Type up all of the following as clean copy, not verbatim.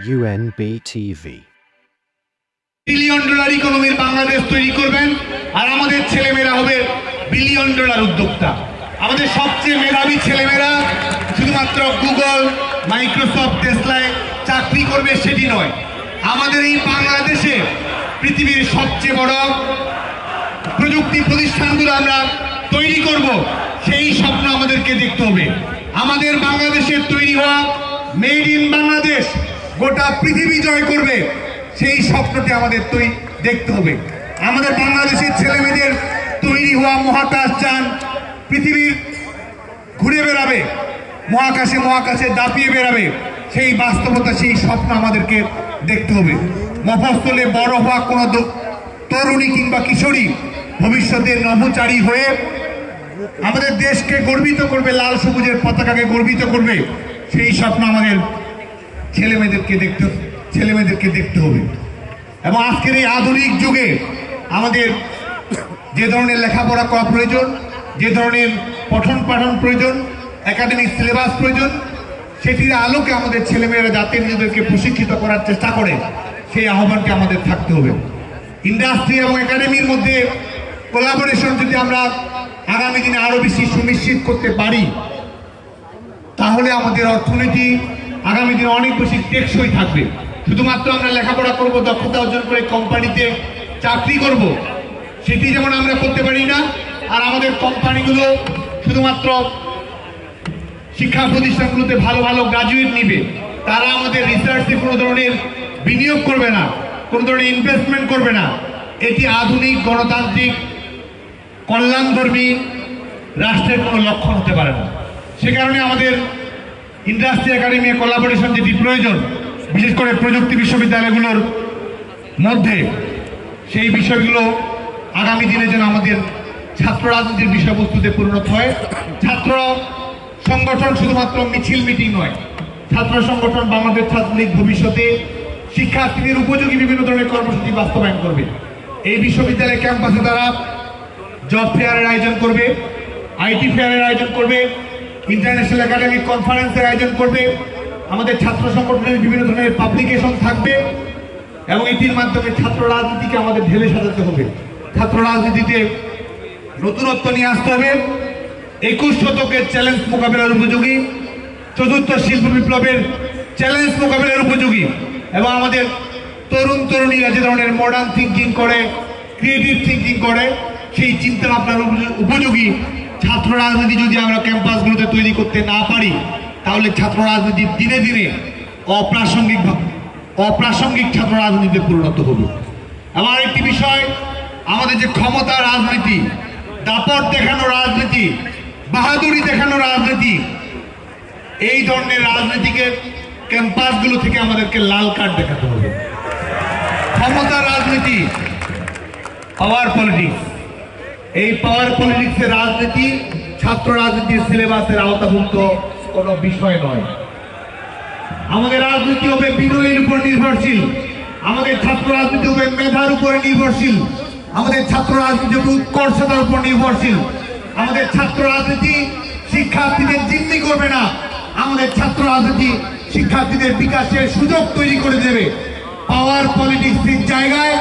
UNBTV billion dollar ইকোনমির Bangladesh তৈরি করবেন আর আমাদের ছেলেমেয়েরা হবে বিলিয়ন ডলার উদ্যোক্তা। আমাদের সবচেয়ে মেধাবী ছেলেমেয়েরা শুধুমাত্র গুগল, মাইক্রোসফট, টেসলায় চাকরি করবে সেটি নয়, আমাদের এই বাংলাদেশে পৃথিবীর সবচেয়ে বড় প্রযুক্তি প্রতিষ্ঠানগুলো আমরা তৈরি করব, সেই স্বপ্ন আমাদেরকে দেখতে হবে। আমাদের বাংলাদেশে তৈরি হওয়া মেড ইন বাংলাদেশ গোটা পৃথিবী জয় করবে, সেই স্বপ্নটি আমাদের দেখতে হবে। আমাদের বাংলাদেশের ছেলেমেয়েদের তৈরি হওয়া মহাকাশযান পৃথিবীর ঘুরে বেড়াবে, মহাকাশে দাপিয়ে বেড়াবে, সেই বাস্তবতা, সেই স্বপ্ন আমাদেরকে দেখতে হবে। মফস্বলে বড় হওয়া কোনো তরুণী কিংবা কিশোরী ভবিষ্যতের নভোচারী হয়ে আমাদের দেশকে গর্বিত করবে, লাল সবুজের পতাকাকে গর্বিত করবে, সেই স্বপ্ন আমাদের ছেলেমেয়েদেরকে দেখতে হবে। এবং আজকের এই আধুনিক যুগে আমাদের যে ধরনের লেখাপড়া করা প্রয়োজন, যে ধরনের পঠন পাঠন প্রয়োজন, একাডেমিক সিলেবাস প্রয়োজন, সেটির আলোকে আমাদের ছেলেমেয়েরা যাতে নিজেদেরকে প্রশিক্ষিত করার চেষ্টা করে, সেই আহ্বানটি আমাদের থাকতে হবে। ইন্ডাস্ট্রি এবং একাডেমির মধ্যে কোলাবোরেশন যদি আমরা আগামী দিনে আরো বেশি সুনিশ্চিত করতে পারি, তাহলে আমাদের অর্থনীতি আগামী দিনে অনেক বেশি টেকসই থাকবে। শুধুমাত্র আমরা লেখাপড়া করব, দক্ষতা অর্জন করে কোম্পানিতে চাকরি করব, সেটি যেমন আমরা করতে পারি না, আর আমাদের কোম্পানিগুলো শুধুমাত্র শিক্ষা প্রতিষ্ঠানগুলোতে ভালো ভালো গ্রাজুয়েট নিবে, তারা আমাদের রিসার্চে কোনো ধরনের বিনিয়োগ করবে না, কোনো ধরনের ইনভেস্টমেন্ট করবে না। এটি আধুনিক গণতান্ত্রিক কল্যাণধর্মী রাষ্ট্রের কোনো লক্ষণ হতে পারে না। সে কারণে আমাদের ইন্ডাস্ট্রি একাডেমি কোলাবোরেশন যেটি প্রয়োজন, বিশেষ করে প্রযুক্তি বিশ্ববিদ্যালয়গুলোর মধ্যে, সেই বিষয়গুলো আগামী দিনে যেন আমাদের ছাত্র রাজনীতির বিষয়বস্তুতে পরিণত হয়। ছাত্র সংগঠন শুধুমাত্র মিছিল মিটিং নয়, ছাত্র সংগঠন বা আমাদের ছাত্রলীগ ভবিষ্যতে শিক্ষার্থীদের উপযোগী বিভিন্ন ধরনের কর্মসূচি বাস্তবায়ন করবে। এই বিশ্ববিদ্যালয় ক্যাম্পাসে তারা জব ফেয়ারের আয়োজন করবে, আইটি ফেয়ারের আয়োজন করবে, ইন্টারন্যাশনাল একাডেমিক কনফারেন্সের আয়োজন করবে। আমাদের ছাত্র সংগঠনের বিভিন্ন ধরনের পাবলিকেশন থাকবে এবং এটির মাধ্যমে ছাত্র রাজনীতিকে আমাদের ঢেলে সাজাতে হবে। ছাত্র রাজনীতিতে নতুনত্ব নিয়ে আসতে হবে, 21 শতকের চ্যালেঞ্জ মোকাবেলার উপযোগী, চতুর্থ শিল্প বিপ্লবের চ্যালেঞ্জ মোকাবেলার উপযোগী, এবং আমাদের তরুণীরা যে ধরনের মডার্ন থিঙ্কিং করে, ক্রিয়েটিভ থিঙ্কিং করে, সেই চিন্তা ভাবনার উপযোগী ছাত্র রাজনীতি যদি আমরা ক্যাম্পাসগুলোতে তৈরি করতে না পারি, তাহলে ছাত্র রাজনীতি দিনে দিনে অপ্রাসঙ্গিক ছাত্র রাজনীতিতে পরিণত হবে। আমার একটি বিষয়, আমাদের যে ক্ষমতা রাজনীতি, দাপট দেখানো রাজনীতি, বাহাদুরি দেখানো রাজনীতি, এই ধরনের রাজনীতিকে ক্যাম্পাসগুলো থেকে আমাদেরকে লাল কার্ড দেখাতে হবে। ক্ষমতা রাজনীতি, পাওয়ার পলিটিক্স, এই পাওয়ার পলিটিক্সের রাজনীতি ছাত্র রাজনীতির সিলেবাসের আওতাভুক্ত কোনো বিষয় নয়। আমাদের রাজনীতি হবে বিনয়ের উপর নির্ভরশীল, আমাদের ছাত্র রাজনীতি হবে মেধার উপরে নির্ভরশীল, আমাদের ছাত্র রাজনীতি হবে উৎকর্ষতার উপর নির্ভরশীল। আমাদের ছাত্র রাজনীতি শিক্ষার্থীদের জিম্মি করবে না, আমাদের ছাত্র রাজনীতি শিক্ষার্থীদের বিকাশের সুযোগ তৈরি করে দেবে। পাওয়ার পলিটিক্সের জায়গায়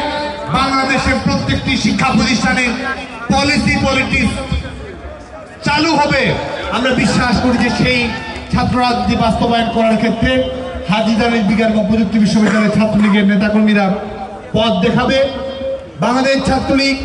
বাংলাদেশের প্রত্যেকটি শিক্ষা প্রতিষ্ঠানে পলিসি পলিটিক্স চালু হবে। আমরা বিশ্বাস করি যে সেই ছাত্র রাজনীতি বাস্তবায়ন করার ক্ষেত্রে হাজীজানের বিজ্ঞান ও প্রযুক্তি বিশ্ববিদ্যালয়ের ছাত্রলীগের নেতাকর্মীরা পথ দেখাবে। বাংলাদেশ ছাত্রলীগ